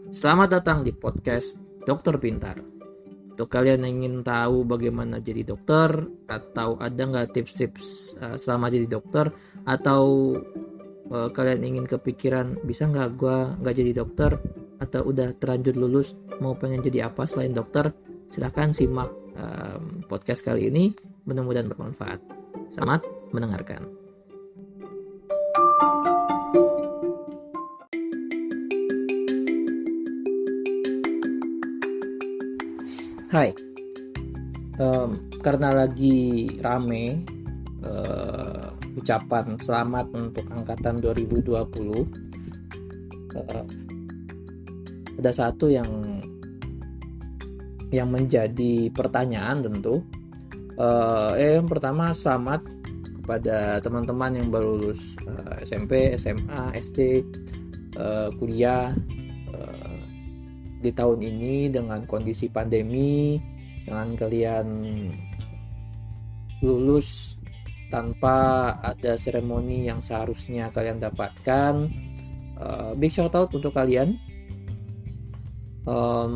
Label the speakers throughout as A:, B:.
A: Selamat datang di podcast Dokter Pintar. Untuk kalian yang ingin tahu bagaimana jadi dokter, atau ada nggak tips-tips selama jadi dokter, atau kalian ingin kepikiran bisa nggak gue nggak jadi dokter, atau udah terlanjur lulus mau pengen jadi apa selain dokter, silahkan simak podcast kali ini, mudah-mudahan bermanfaat. Selamat mendengarkan. Hai, karena lagi rame ucapan selamat untuk angkatan 2020, ada satu yang menjadi pertanyaan tentu. Yang pertama, selamat kepada teman-teman yang baru lulus SMP, SMA, SD, kuliah di tahun ini dengan kondisi pandemi, dengan kalian lulus tanpa ada seremoni yang seharusnya kalian dapatkan. Big shout out untuk kalian.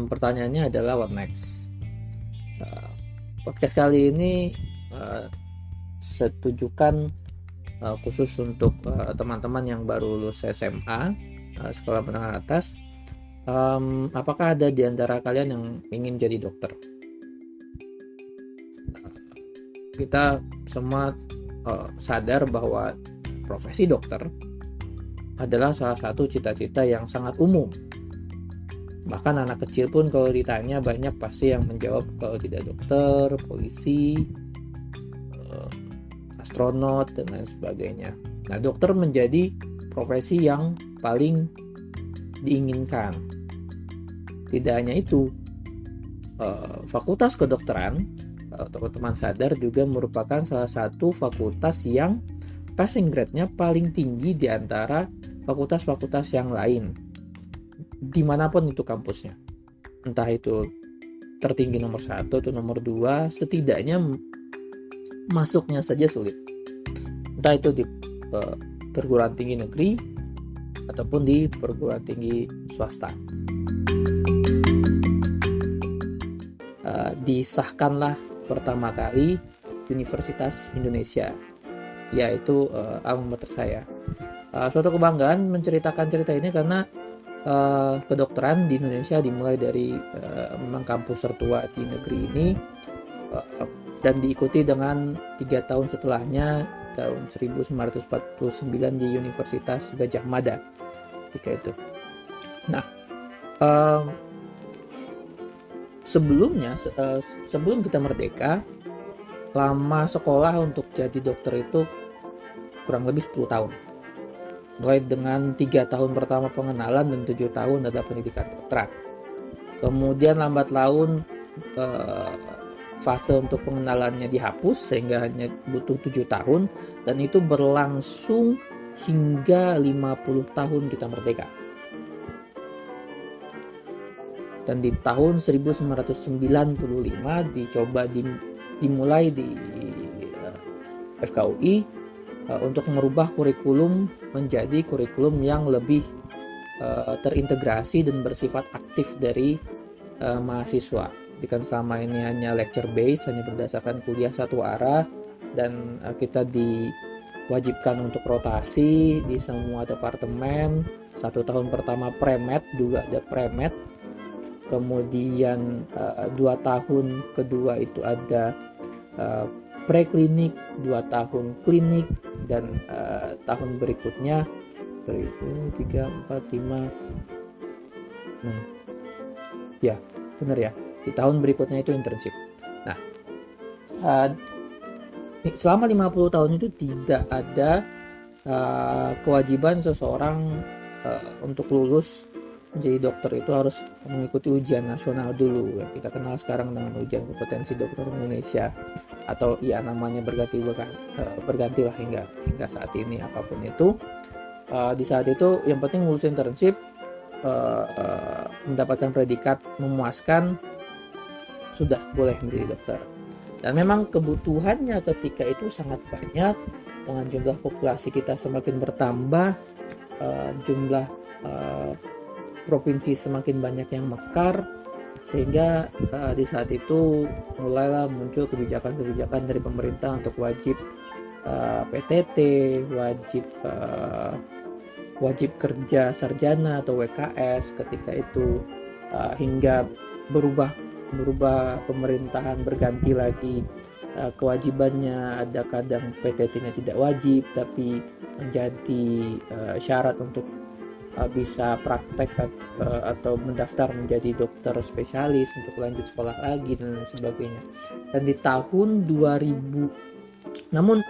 A: Pertanyaannya adalah what next? Podcast kali ini setujukan khusus untuk teman-teman yang baru lulus SMA, sekolah menengah atas. Apakah ada di antara kalian yang ingin jadi dokter? Kita semua sadar bahwa profesi dokter adalah salah satu cita-cita yang sangat umum. Bahkan anak kecil pun kalau ditanya banyak pasti yang menjawab kalau tidak dokter, polisi, astronot, dan lain sebagainya. Nah, dokter menjadi profesi yang paling diinginkan. Tidak hanya itu, fakultas kedokteran, teman-teman sadar, juga merupakan salah satu fakultas yang passing grade-nya paling tinggi di antara fakultas-fakultas yang lain, dimanapun itu kampusnya. Entah itu tertinggi nomor 1 atau nomor 2, setidaknya masuknya saja sulit. Entah itu di perguruan tinggi negeri ataupun di perguruan tinggi swasta. Disahkanlah pertama kali Universitas Indonesia, yaitu alma mater saya. Suatu kebanggaan menceritakan cerita ini karena kedokteran di Indonesia dimulai dari memang kampus tertua di negeri ini, dan diikuti dengan 3 tahun setelahnya tahun 1949 di Universitas Gadjah Mada ketika itu. Nah, sebelum kita merdeka, lama sekolah untuk jadi dokter itu kurang lebih 10 tahun. Mulai dengan 3 tahun pertama pengenalan dan 7 tahun adalah pendidikan kedokteran. Kemudian lambat laun fase untuk pengenalannya dihapus sehingga hanya butuh 7 tahun, dan itu berlangsung hingga 50 tahun kita merdeka. Dan di tahun 1995 dicoba dimulai di FKUI untuk merubah kurikulum menjadi kurikulum yang lebih terintegrasi dan bersifat aktif dari mahasiswa. Jadi kan selama ini hanya lecture based, hanya berdasarkan kuliah satu arah, dan kita diwajibkan untuk rotasi di semua departemen. 1 tahun pertama pre-med, juga ada pre-med. Kemudian 2 tahun kedua itu ada preklinik, 2 tahun klinik, dan tahun berikutnya 3, 4, 5, 6. Ya, benar ya. Di tahun berikutnya itu internship. Nah, selama 50 tahun itu tidak ada kewajiban seseorang untuk lulus menjadi dokter itu harus mengikuti ujian nasional dulu, yang kita kenal sekarang dengan ujian kompetensi dokter Indonesia, atau ya namanya bergantilah hingga saat ini. Apapun itu, di saat itu yang penting lulus internship, mendapatkan predikat memuaskan, sudah boleh menjadi dokter. Dan memang kebutuhannya ketika itu sangat banyak. Dengan jumlah populasi kita semakin bertambah, jumlah provinsi semakin banyak yang mekar, sehingga di saat itu mulailah muncul kebijakan-kebijakan dari pemerintah untuk wajib PTT, wajib kerja sarjana atau WKS ketika itu, hingga berubah pemerintahan, berganti lagi kewajibannya, ada kadang PTT-nya tidak wajib tapi menjadi syarat untuk bisa praktek atau mendaftar menjadi dokter spesialis untuk lanjut sekolah lagi dan lain sebagainya. Dan di tahun 2000, namun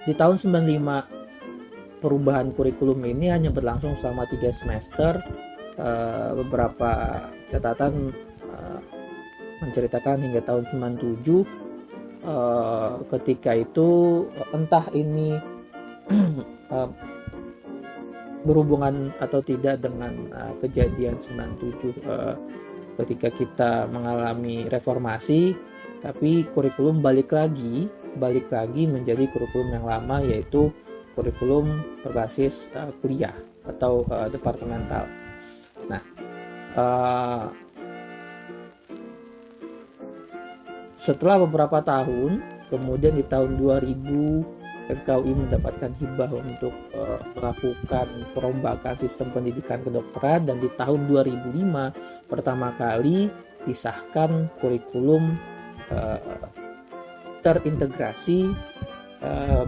A: di tahun 95 perubahan kurikulum ini hanya berlangsung selama 3 semester. Beberapa catatan menceritakan hingga tahun 97 ketika itu entah ini berhubungan atau tidak dengan kejadian 97 ketika kita mengalami reformasi, tapi kurikulum balik lagi menjadi kurikulum yang lama, yaitu kurikulum berbasis kuliah atau departemental. Nah, setelah beberapa tahun, kemudian di tahun 2000 FKUI mendapatkan hibah untuk melakukan perombakan sistem pendidikan kedokteran, dan di tahun 2005 pertama kali disahkan kurikulum terintegrasi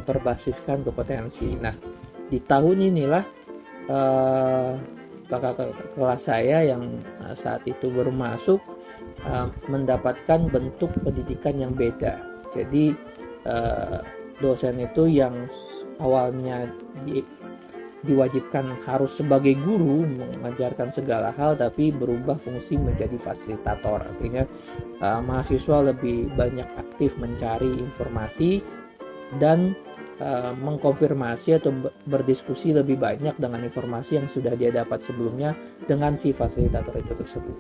A: berbasiskan kompetensi. Nah, di tahun inilah kakak kelas saya yang saat itu baru masuk mendapatkan bentuk pendidikan yang beda. Jadi dosen itu yang awalnya diwajibkan harus sebagai guru mengajarkan segala hal, tapi berubah fungsi menjadi fasilitator. Artinya mahasiswa lebih banyak aktif mencari informasi dan mengkonfirmasi atau berdiskusi lebih banyak dengan informasi yang sudah dia dapat sebelumnya dengan si fasilitator itu tersebut.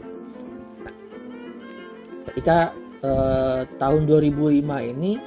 A: Nah, ketika tahun 2005 ini